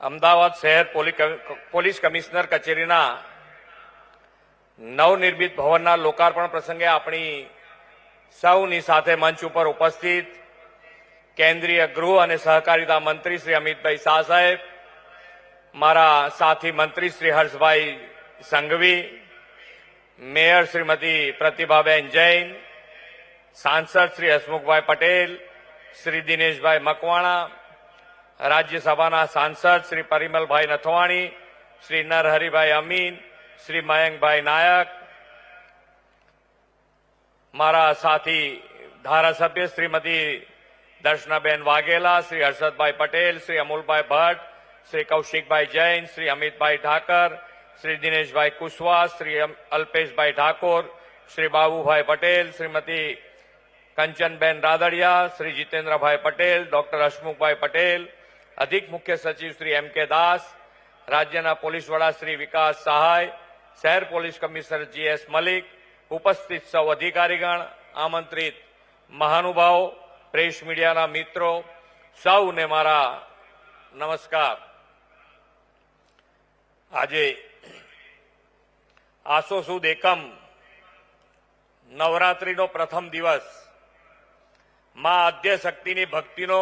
અમદાવાદ શહેર police commissioner કચેરીના નવનિર્મિત ભવનના લોકાર્પણ પ્રસંગે આપણી સૌની સાથે મંચ ઉપર ઉપસ્થિત કેન્દ્રીય ગૃહ અને સહકારિતા મંત્રી શ્રી અમિતભાઈ શાહ સાહેબ, મારા સાથી મંત્રી શ્રી હર્ષભાઈ સંઘવી, મેયર શ્રીમતી પ્રતિભાબેન જૈન, સાંસદ શ્રી હસમુખભાઈ પટેલ, શ્રી દિનેશભાઈ મકવાણા, રાજ્યસભાના સાંસદ શ્રી પરિમલભાઈ નથવાણી, શ્રી નરહરિભાઈ અમીન, શ્રી મયંકભાઈ નાયક, મારા સાથી ધારાસભ્ય શ્રીમતી દર્શનાબેન વાઘેલા, શ્રી હર્ષદભાઈ પટેલ, શ્રી અમુલભાઈ ભટ્ટ, શ્રી કૌશિકભાઈ જૈન, શ્રી અમિતભાઈ ઠાકર, શ્રી દિનેશભાઈ કુશવાહ, શ્રી અલ્પેશભાઈ ઠાકોર, શ્રી બાબુભાઈ પટેલ, શ્રીમતી કંચનબેન રાદડિયા, શ્રી જીતેન્દ્રભાઈ પટેલ, ડોક્ટર હસમુખભાઈ પટેલ, અધિક મુખ્ય સચિવ શ્રી એમ કે દાસ, રાજ્યના પોલીસ વડા શ્રી વિકાસ સહાય, શહેર પોલીસ કમિશનર જીએસ મલિક, ઉપસ્થિત સૌ અધિકારીગણ, આમંત્રિત મહાનુભાવો, પ્રેસ મીડિયાના મિત્રો, સૌને મારા નમસ્કાર. આજે આસો સુદ એકમ નવરાત્રીનો પ્રથમ દિવસ, માં આદ્યશક્તિની ભક્તિનો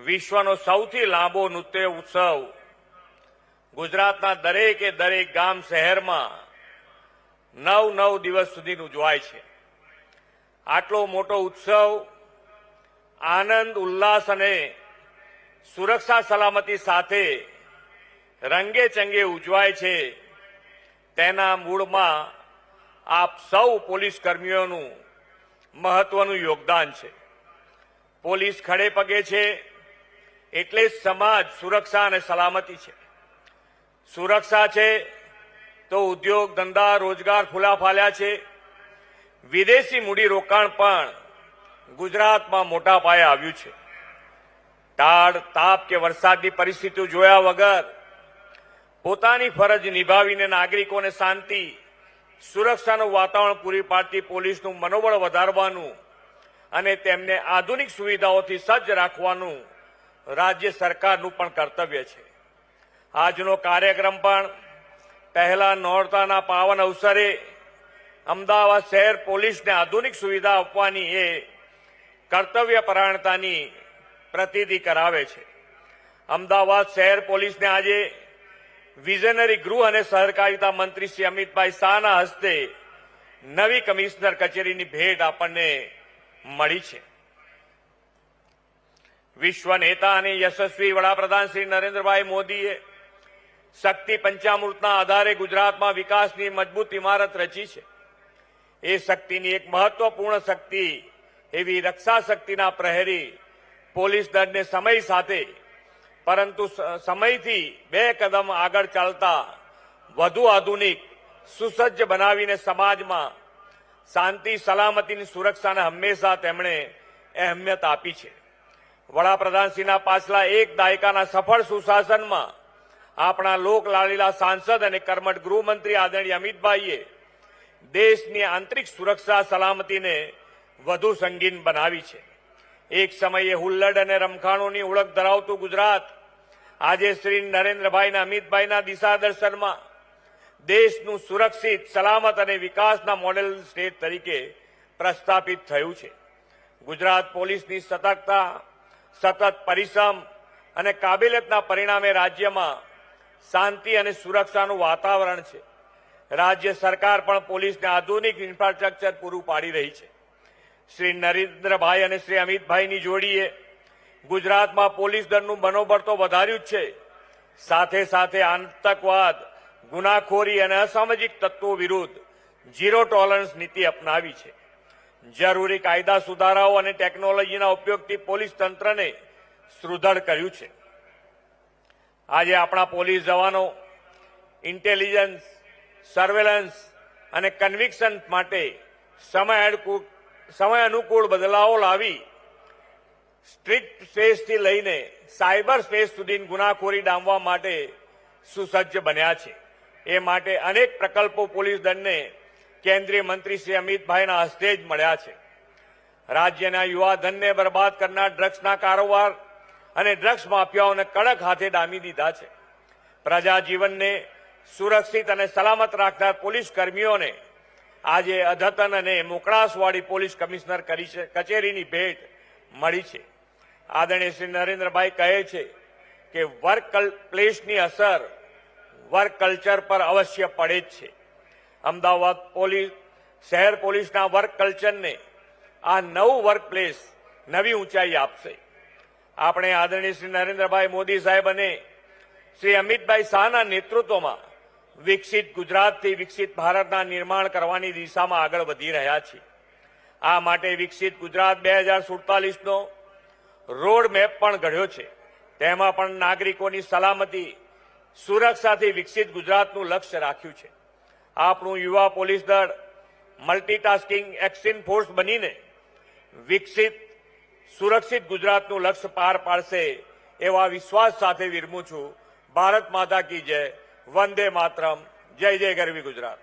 વિશ્વનો સૌથી લાંબો નૃત્ય ઉત્સવ ગુજરાતના દરેકે દરેક ગામ શહેરમાં 9 દિવસ સુધી ઉજવાય છે. આટલો મોટો ઉત્સવ આનંદ, ઉલ્લાસ અને સુરક્ષા સલામતી સાથે રંગે ચંગે ઉજવાય છે. તેના મૂળમાં આપ સૌ પોલીસ કર્મીઓનું મહત્વનું યોગદાન છે. પોલીસ ખડે પગે છે એટલે જ સમાજ, સુરક્ષા અને સલામતી છે. સુરક્ષા છે તો ઉદ્યોગ, ધંધા, રોજગાર ફૂલા ફાલ્યા છે. વિદેશી મૂડીરોકાણ પણ ગુજરાતમાં મોટા પાયે આવ્યું છે. ટાળ, તાપ કે વરસાદની પરિસ્થિતિઓ જોયા વગર પોતાની ફરજ નિભાવીને નાગરિકોને શાંતિ, સુરક્ષાનું વાતાવરણ પૂરી પાડતી પોલીસનું મનોબળ વધારવાનું અને તેમને આધુનિક સુવિધાઓથી સજ્જ રાખવાનું રાજ્ય સરકારનું પણ કર્તવ્ય છે. આજનો કાર્યક્રમ પણ પહેલા નોરતાના પાવન અવસરે અમદાવાદ શહેર પોલીસને આધુનિક સુવિધા આપવાની એ કર્તવ્યપરાયણતાની પ્રતીતિ કરાવે છે. અમદાવાદ શહેર પોલીસને આજે વિઝનરી ગૃહ અને સહકારિતા મંત્રી શ્રી અમિતભાઈ શાહના હસ્તે નવી કમિશનર કચેરીની ભેટ આપણને મળી છે. વિશ્વ નેતા અને યશસ્વી વડાપ્રધાન શ્રી નરેન્દ્રભાઈ મોદીએ શક્તિ પંચામૃતના આધારે ગુજરાતમાં વિકાસની મજબૂત ઇમારત રચી છે. એ શક્તિની એક મહત્વપૂર્ણ શક્તિ એવી રક્ષા શક્તિના પ્રહરી પોલીસ દળને સમય સાથે, પરંતુ સમયથી 2 કદમ આગળ ચાલતા વધુ આધુનિક, સુસજ્જ બનાવીને સમાજમાં શાંતિ, સલામતીની સુરક્ષાને હંમેશા તેમણે અહેમિયત આપી છે. વડાપ્રધાનશ્રીના પાછલા 1 દાયકાના સફળ સુશાસનમાં આપણા લોકલાડીલા સાંસદ અને કર્મઠ ગૃહમંત્રી આદરણીય અમિતભાઈએ દેશની આંતરિક સુરક્ષા સલામતીને વધુ સંગીન બનાવી છે. એક સમયે હુલ્લડ અને રમખાણોની ઓળખ ધરાવતું ગુજરાત આજે શ્રી નરેન્દ્રભાઈ અમિતભાઈના દિશાદર્શનમાં દેશનું સુરક્ષિત, સલામત અને વિકાસના મોડેલ સ્ટેટ તરીકે પ્રસ્થાપિત થયું છે. ગુજરાત પોલીસની સતર્કતા, સતત પરિશ્રમ અને કાબેલિયતના પરિણામે રાજ્યમાં શાંતિ અને સુરક્ષાનું વાતાવરણ છે. રાજ્ય સરકાર પણ પોલીસને આધુનિક ઇન્ફ્રાસ્ટ્રક્ચર પૂરું પાડી રહી છે. શ્રી નરેન્દ્રભાઈ અને શ્રી અમિતભાઈની જોડીએ ગુજરાતમાં પોલીસ દળનું મનોબળ તો વધાર્યું જ છે, સાથે સાથે આતંકવાદ, ગુનાખોરી અને અસામાજિક તત્વો વિરુદ્ધ ઝીરો ટોલરન્સ નીતિ અપનાવી છે. જરૂરી કાયદા સુધારાઓ અને ટેકનોલોજીના ઉપયોગથી પોલીસ તંત્રને સુદૃઢ કર્યું છે. આજે આપણા પોલીસ જવાનો ઇન્ટેલિજન્સ, સર્વેલન્સ અને કન્વિક્શન માટે સમય અનુકૂળ બદલાવો લાવી સ્ટ્રીટ સ્પેસથી લઈને સાયબર સ્પેસ સુધી ગુનાખોરી ડામવા માટે સુસજ્જ બન્યા છે. એ માટે અનેક પ્રકલ્પો પોલીસ દળને કેન્દ્રીય મંત્રી શ્રી અમિતભાઈના હસ્તે જ મળ્યા છે. રાજ્યના યુવાધનને બરબાદ કરનાર ડ્રગ્સના કારોબાર અને ડ્રગ્સ માફિયાઓને કડક હાથે ડામી દીધા છે. પ્રજા જીવનને સુરક્ષિત અને સલામત રાખનાર પોલીસ કર્મીઓને આજે અદ્યતન અને મોકળાશવાળી પોલીસ કમિશનર કચેરીની ભેટ મળી છે. આદરણીય શ્રી નરેન્દ્રભાઈ કહે છે કે વર્ક પ્લેસની અસર વર્ક કલ્ચર પર અવશ્ય પડે જ છે. અમદાવાદ શહેર પોલીસના વર્ક કલ્ચરને આ નવું વર્ક પ્લેસ નવી ઊંચાઈ આપશે. આપણે આદરણીય શ્રી નરેન્દ્રભાઈ મોદી સાહેબ અને શ્રી અમિતભાઈ શાહના નેતૃત્વમાં વિકસિત ગુજરાતથી વિકસિત ભારતના નિર્માણ કરવાની દિશામાં આગળ વધી રહ્યા છીએ. આ માટે વિકસિત ગુજરાત 2047નો રોડ મેપ પણ ઘડ્યો છે. તેમાં પણ નાગરિકોની સલામતી સુરક્ષાથી વિકસિત ગુજરાતનું લક્ષ્ય રાખ્યું છે. આપણું યુવા પોલીસ દળ મલ્ટીટાસ્કિંગ એક્શન ફોર્સ બનીને વિકસિત સુરક્ષિત ગુજરાતનું લક્ષ્ય પાર પાડશે એવા વિશ્વાસ સાથે વિરમું છું. ભારત માતા કી જય. વંદે માતરમ. જય જય ગરવી ગુજરાત.